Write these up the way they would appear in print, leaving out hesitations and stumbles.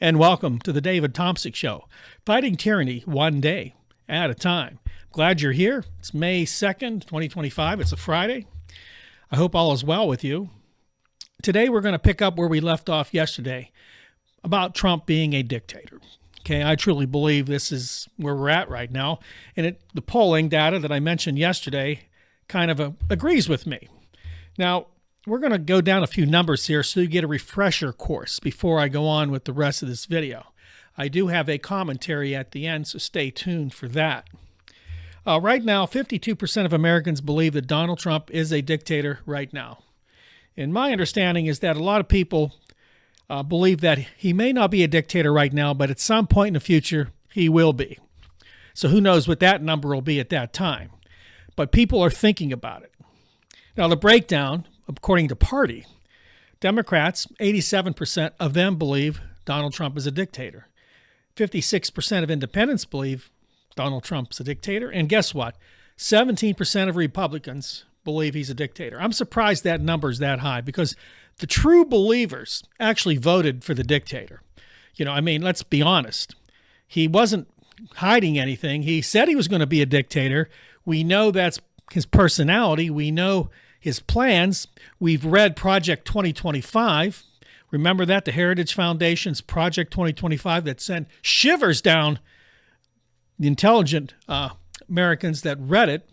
and welcome to the David Thompson Show, fighting tyranny one day at a time. Glad you're here. It's May 2nd, 2025. It's a Friday. I hope all is well with you. Today we're going to pick up where we left off yesterday about Trump being a dictator. Okay, I truly believe this is where we're at right now, and the polling data that I mentioned yesterday kind of agrees with me. Now, we're going to go down a few numbers here so you get a refresher course before I go on with the rest of this video. I do have a commentary at the end, so stay tuned for that. Right now, 52% of Americans believe that Donald Trump is a dictator right now. And my understanding is that a lot of people believe that he may not be a dictator right now, but at some point in the future, he will be. So who knows what that number will be at that time. But people are thinking about it. Now, the breakdown, according to party, Democrats, 87% of them believe Donald Trump is a dictator. 56% of independents believe Donald Trump's a dictator. And guess what? 17% of Republicans believe he's a dictator. I'm surprised that number's that high because the true believers actually voted for the dictator. Let's be honest. He wasn't hiding anything. He said he was going to be a dictator. We know that's his personality. We know his plans. We've read Project 2025. Remember that? The Heritage Foundation's Project 2025 that sent shivers down the intelligent Americans that read it.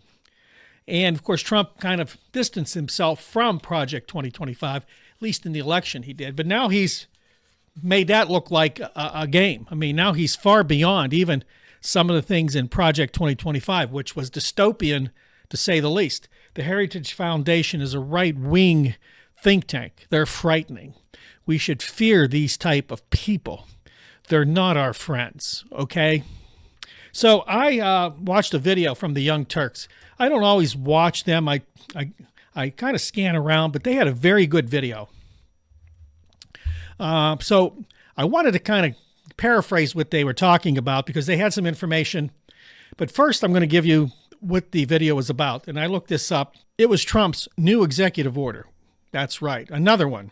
And, of course, Trump kind of distanced himself from Project 2025, at least in the election he did. But now he's made that look like a game. Now he's far beyond even some of the things in Project 2025, which was dystopian, to say the least. The Heritage Foundation is a right-wing think tank. They're frightening. We should fear these type of people. They're not our friends, okay? So I watched a video from the Young Turks. I don't always watch them. I kind of scan around, but they had a very good video. So I wanted to kind of paraphrase what they were talking about because they had some information. But first, I'm going to give you what the video was about. And I looked this up. It was Trump's new executive order. That's right. Another one.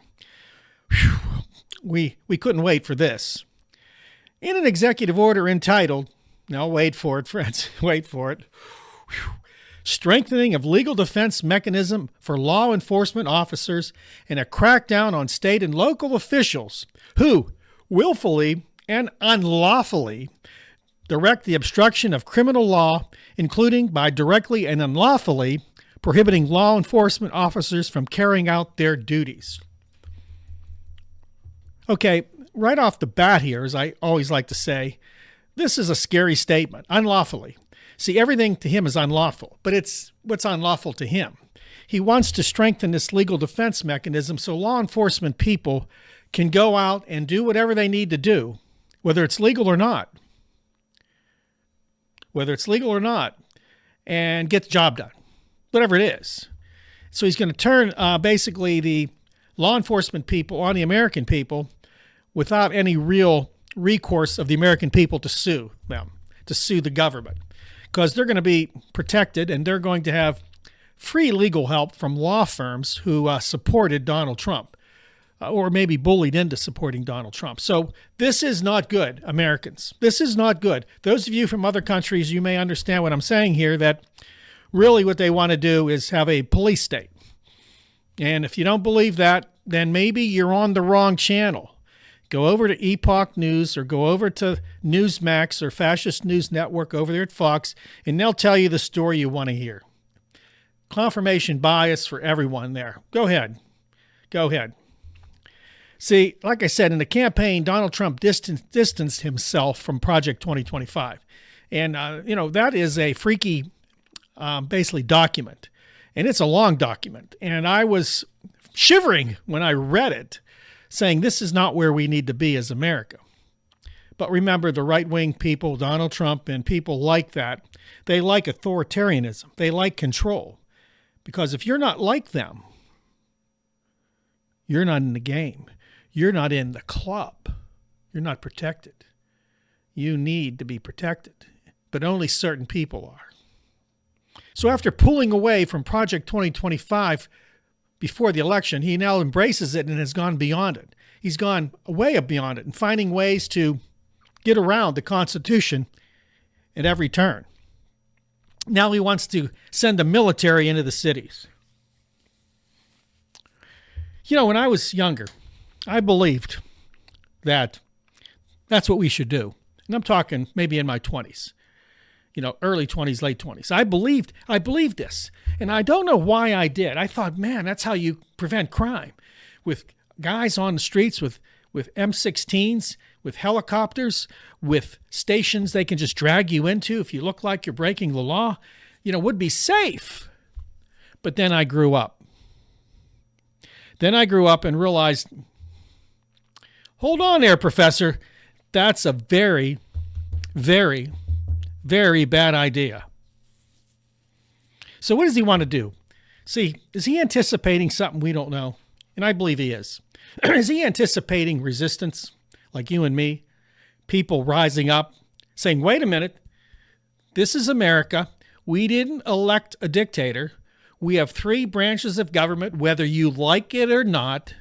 Whew. We couldn't wait for this. In an executive order entitled, now wait for it, friends, wait for it. Whew. Strengthening of legal defense mechanism for law enforcement officers and a crackdown on state and local officials who willfully and unlawfully direct the obstruction of criminal law, including by directly and unlawfully prohibiting law enforcement officers from carrying out their duties. Okay, right off the bat here, as I always like to say, this is a scary statement, unlawfully. See, everything to him is unlawful, but it's what's unlawful to him. He wants to strengthen this legal defense mechanism so law enforcement people can go out and do whatever they need to do, whether it's legal or not. Whether it's legal or not, and get the job done, whatever it is. So he's going to turn basically the law enforcement people on the American people without any real recourse of the American people to sue them, to sue the government. Because they're going to be protected and they're going to have free legal help from law firms who supported Donald Trump or maybe bullied into supporting Donald Trump. So this is not good, Americans. This is not good. Those of you from other countries, you may understand what I'm saying here, that really what they want to do is have a police state. And if you don't believe that, then maybe you're on the wrong channel. Go over to Epoch News or go over to Newsmax or Fascist News Network over there at Fox, and they'll tell you the story you want to hear. Confirmation bias for everyone there. Go ahead. Go ahead. See, like I said, in the campaign, Donald Trump distanced himself from Project 2025. And, that is a freaky, basically, document. And it's a long document. And I was shivering when I read it, saying this is not where we need to be as America. But remember, the right-wing people, Donald Trump and people like that, they like authoritarianism. They like control. Because if you're not like them, you're not in the game. You're not in the club. You're not protected. You need to be protected. But only certain people are. So after pulling away from Project 2025 before the election, he now embraces it and has gone beyond it. He's gone way beyond it and finding ways to get around the Constitution at every turn. Now he wants to send the military into the cities. You know, when I was younger, I believed that that's what we should do. And I'm talking maybe in my 20s, early 20s, late 20s. I believed this. And I don't know why I did. I thought, man, that's how you prevent crime. With guys on the streets with M16s, with helicopters, with stations they can just drag you into if you look like you're breaking the law, would be safe. But then I grew up. And realized, hold on there, Professor. That's a very, very, very bad idea. So what does he want to do? See, is he anticipating something we don't know? And I believe he is. Is he anticipating resistance like you and me? People rising up saying, wait a minute, this is America. We didn't elect a dictator. We have 3 branches of government, whether you like it or not,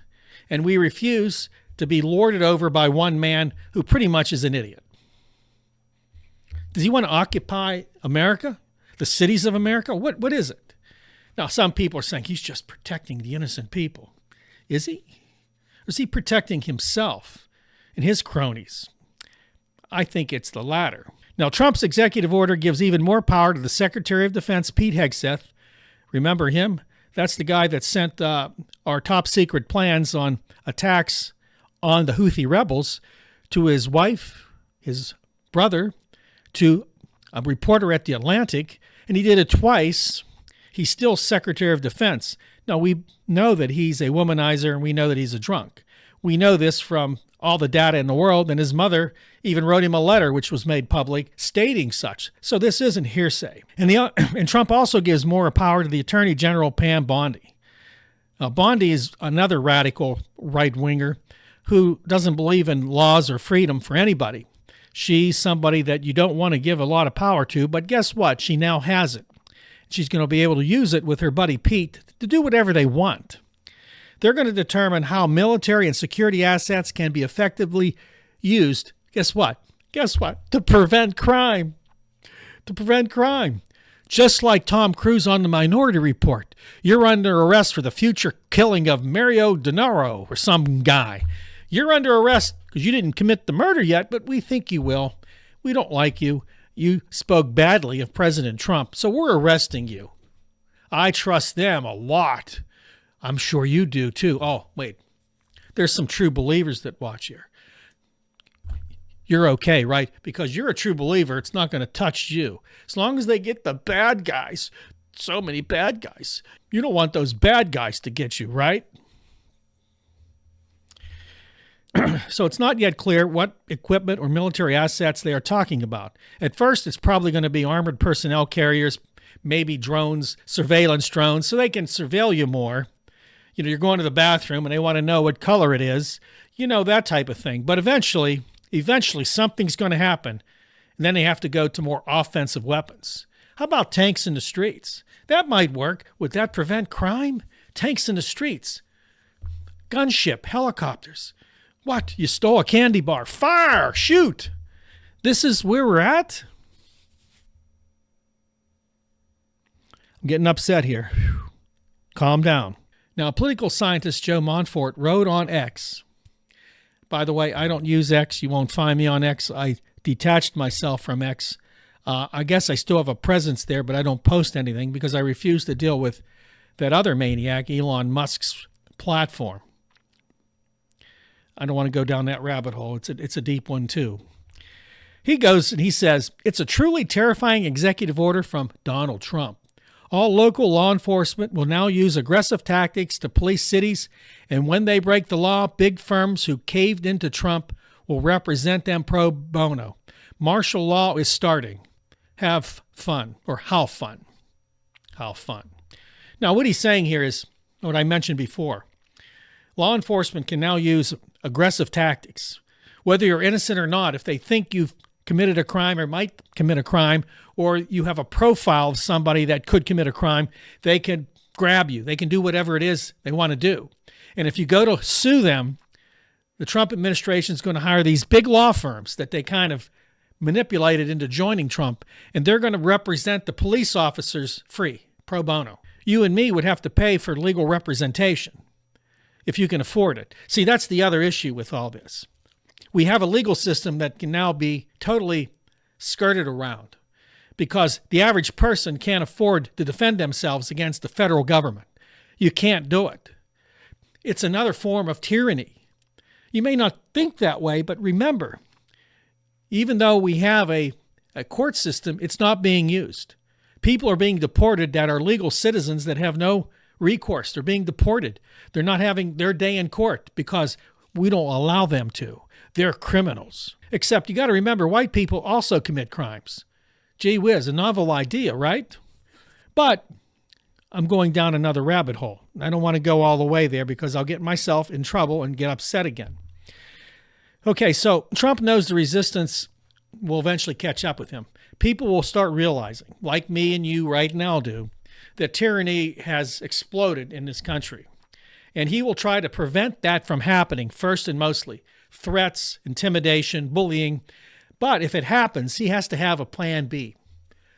and we refuse to be lorded over by one man who pretty much is an idiot. Does he want to occupy America? The cities of America? What is it? Now, some people are saying he's just protecting the innocent people. Is he? Or is he protecting himself and his cronies? I think it's the latter. Now, Trump's executive order gives even more power to the Secretary of Defense, Pete Hegseth. Remember him? That's the guy that sent our top secret plans on attacks on the Houthi rebels to his wife, his brother, to a reporter at The Atlantic, and he did it twice. He's still Secretary of Defense. Now, we know that he's a womanizer, and we know that he's a drunk. We know this from all the data in the world, and his mother even wrote him a letter, which was made public, stating such. So this isn't hearsay. And Trump also gives more power to the Attorney General, Pam Bondi. Bondi is another radical right-winger who doesn't believe in laws or freedom for anybody. She's somebody that you don't want to give a lot of power to, but guess what? She now has it. She's going to be able to use it with her buddy Pete to do whatever they want. They're going to determine how military and security assets can be effectively used. Guess what? To prevent crime. Just like Tom Cruise on the Minority Report. You're under arrest for the future killing of Mario Denaro or some guy. You're under arrest because you didn't commit the murder yet, but we think you will. We don't like you. You spoke badly of President Trump, so we're arresting you. I trust them a lot. I'm sure you do too. Oh, wait. There's some true believers that watch here. You're okay, right? Because you're a true believer, it's not going to touch you. As long as they get the bad guys, so many bad guys. You don't want those bad guys to get you, right? So it's not yet clear what equipment or military assets they are talking about. At first, it's probably going to be armored personnel carriers, maybe drones, surveillance drones, so they can surveil you more. You're going to the bathroom and they want to know what color it is, that type of thing. But eventually something's going to happen, and then they have to go to more offensive weapons. How about tanks in the streets? That might work. Would that prevent crime? Tanks in the streets. Gunship, helicopters. What? You stole a candy bar. Fire! Shoot! This is where we're at? I'm getting upset here. Calm down. Now, political scientist Joe Montfort wrote on X. By the way, I don't use X. You won't find me on X. I detached myself from X. I guess I still have a presence there, but I don't post anything because I refuse to deal with that other maniac, Elon Musk's platform. I don't want to go down that rabbit hole. It's a deep one, too. He goes and he says, it's a truly terrifying executive order from Donald Trump. All local law enforcement will now use aggressive tactics to police cities, and when they break the law, big firms who caved into Trump will represent them pro bono. Martial law is starting. Have fun, or how fun? How fun. Now, what he's saying here is what I mentioned before. Law enforcement can now use aggressive tactics. Whether you're innocent or not, if they think you've committed a crime or might commit a crime, or you have a profile of somebody that could commit a crime, they can grab you. They can do whatever it is they want to do. And if you go to sue them, the Trump administration is going to hire these big law firms that they kind of manipulated into joining Trump, and they're going to represent the police officers free, pro bono. You and me would have to pay for legal representation if you can afford it. See, that's the other issue with all this. We have a legal system that can now be totally skirted around because the average person can't afford to defend themselves against the federal government. You can't do it. It's another form of tyranny. You may not think that way, but remember, even though we have a court system, it's not being used. People are being deported that are legal citizens that have no recourse. They're being deported. They're not having their day in court because we don't allow them to. They're criminals. Except you got to remember, white people also commit crimes. Gee whiz, a novel idea, right? But I'm going down another rabbit hole. I don't want to go all the way there because I'll get myself in trouble and get upset again. Okay, so Trump knows the resistance will eventually catch up with him. People will start realizing, like me and you right now do, that tyranny has exploded in this country. And he will try to prevent that from happening, first and mostly. Threats, intimidation, bullying. But if it happens, he has to have a plan B.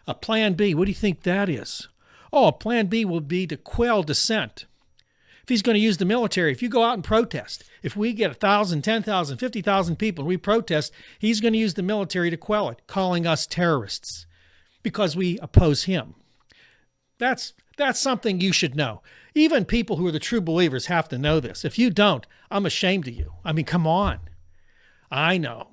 A plan B, what do you think that is? Oh, a plan B will be to quell dissent. If he's going to use the military, if you go out and protest, if we get 1,000, 10,000, 50,000 people and we protest, he's going to use the military to quell it, calling us terrorists because we oppose him. That's something you should know. Even people who are the true believers have to know this. If you don't, I'm ashamed of you. I mean, come on. I know.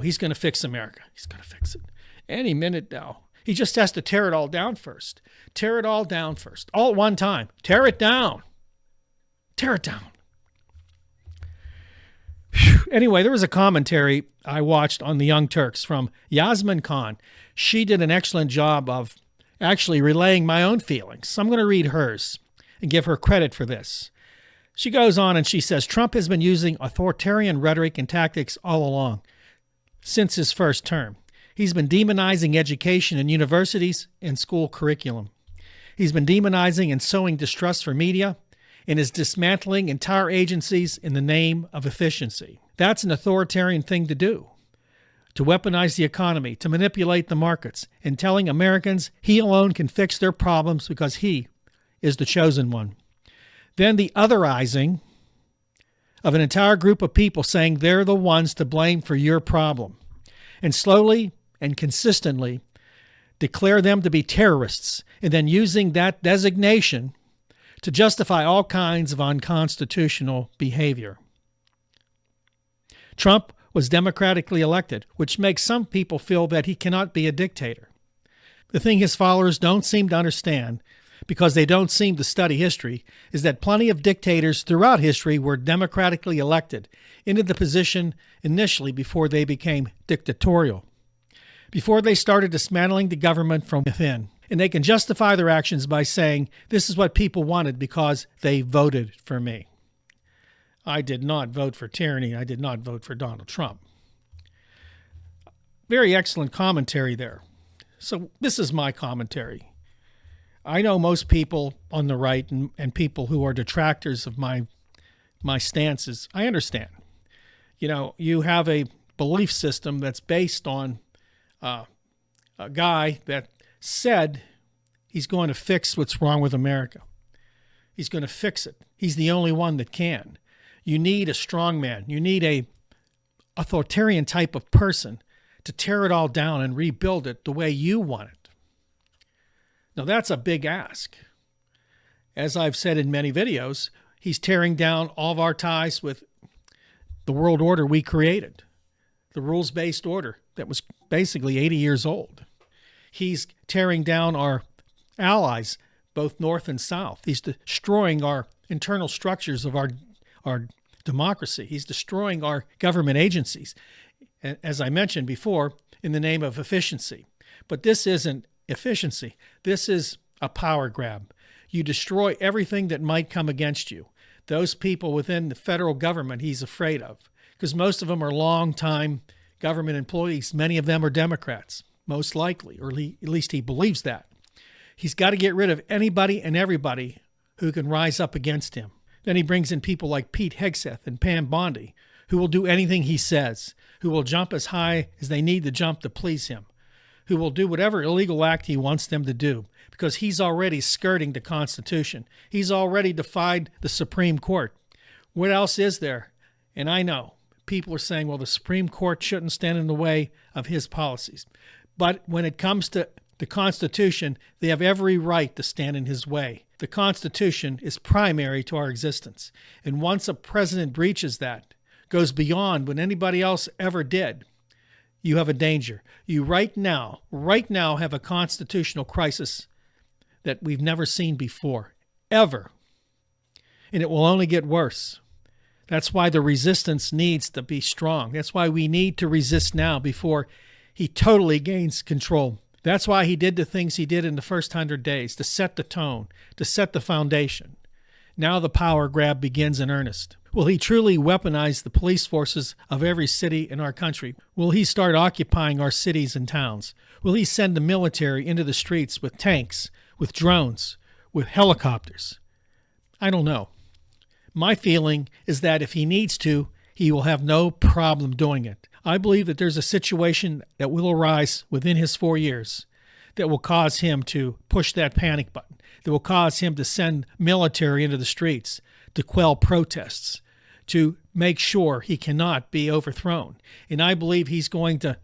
He's going to fix America. He's going to fix it any minute now. He just has to tear it all down first. Tear it all down first. All at one time. Tear it down. Tear it down. Whew. Anyway, there was a commentary I watched on the Young Turks from Yasmin Khan. She did an excellent job of actually relaying my own feelings. So I'm going to read hers and give her credit for this. She goes on and she says, Trump has been using authoritarian rhetoric and tactics all along since his first term. He's been demonizing education in universities and school curriculum. He's been demonizing and sowing distrust for media and is dismantling entire agencies in the name of efficiency. That's an authoritarian thing to do. To weaponize the economy, to manipulate the markets, and telling Americans he alone can fix their problems because he is the chosen one. Then the otherizing of an entire group of people saying they're the ones to blame for your problem. And slowly and consistently declare them to be terrorists, and then using that designation to justify all kinds of unconstitutional behavior. Trump was democratically elected, which makes some people feel that he cannot be a dictator. The thing his followers don't seem to understand, because they don't seem to study history, is that plenty of dictators throughout history were democratically elected into the position initially before they became dictatorial, before they started dismantling the government from within. And they can justify their actions by saying, this is what people wanted because they voted for me. I did not vote for tyranny. I did not vote for Donald Trump. Very excellent commentary there. So this is my commentary. I know most people on the right and people who are detractors of my stances. I understand. You know, you have a belief system that's based on a guy that said he's going to fix what's wrong with America. He's going to fix it. He's the only one that can. You need a strong man. You need a authoritarian type of person to tear it all down and rebuild it the way you want it. Now, that's a big ask. As I've said in many videos, he's tearing down all of our ties with the world order we created, the rules-based order that was basically 80 years old. He's tearing down our allies, both North and South. He's destroying our internal structures of our democracy. He's destroying our government agencies, as I mentioned before, in the name of efficiency. But this isn't efficiency. This is a power grab. You destroy everything that might come against you. Those people within the federal government he's afraid of, because most of them are long-time government employees. Many of them are Democrats, most likely, or at least he believes that. He's got to get rid of anybody and everybody who can rise up against him. Then he brings in people like Pete Hegseth and Pam Bondi, who will do anything he says, who will jump as high as they need to jump to please him, who will do whatever illegal act he wants them to do, because he's already skirting the Constitution. He's already defied the Supreme Court. What else is there? And I know people are saying, well, the Supreme Court shouldn't stand in the way of his policies. But when it comes to the Constitution, they have every right to stand in his way. The Constitution is primary to our existence. And once a president breaches that, goes beyond what anybody else ever did, you have a danger. You right now have a constitutional crisis that we've never seen before, ever. And it will only get worse. That's why the resistance needs to be strong. That's why we need to resist now before he totally gains control. That's why he did the things he did in the first 100 days, to set the tone, to set the foundation. Now the power grab begins in earnest. Will he truly weaponize the police forces of every city in our country? Will he start occupying our cities and towns? Will he send the military into the streets with tanks, with drones, with helicopters? I don't know. My feeling is that if he needs to, he will have no problem doing it. I believe that there's a situation that will arise within his 4 years that will cause him to push that panic button, that will cause him to send military into the streets to quell protests, to make sure he cannot be overthrown. And I believe he's going to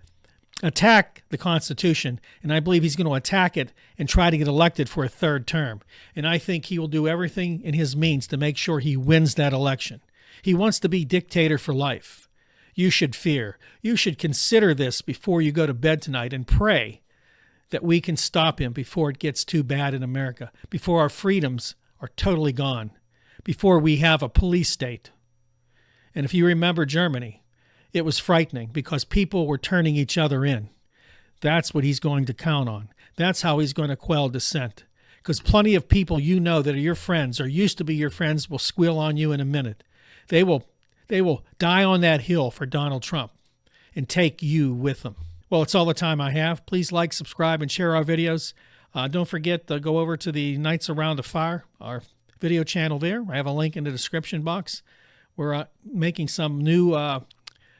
attack the Constitution, and I believe he's going to attack it and try to get elected for a third term. And I think he will do everything in his means to make sure he wins that election. He wants to be dictator for life. You should fear. You should consider this before you go to bed tonight and pray that we can stop him before it gets too bad in America, before our freedoms are totally gone, before we have a police state. And if you remember Germany, it was frightening because people were turning each other in. That's what he's going to count on. That's how he's going to quell dissent. Because plenty of people you know that are your friends or used to be your friends will squeal on you in a minute. They will die on that hill for Donald Trump and take you with them. Well, it's all the time I have. Please like, subscribe, and share our videos. Don't forget to go over to the Nights Around the Fire, our video channel there. I have a link in the description box. We're making some new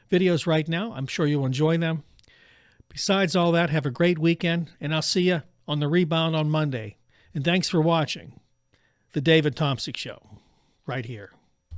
videos right now. I'm sure you'll enjoy them. Besides all that, have a great weekend, and I'll see you on the rebound on Monday. And thanks for watching The David Tomsic Show, right here.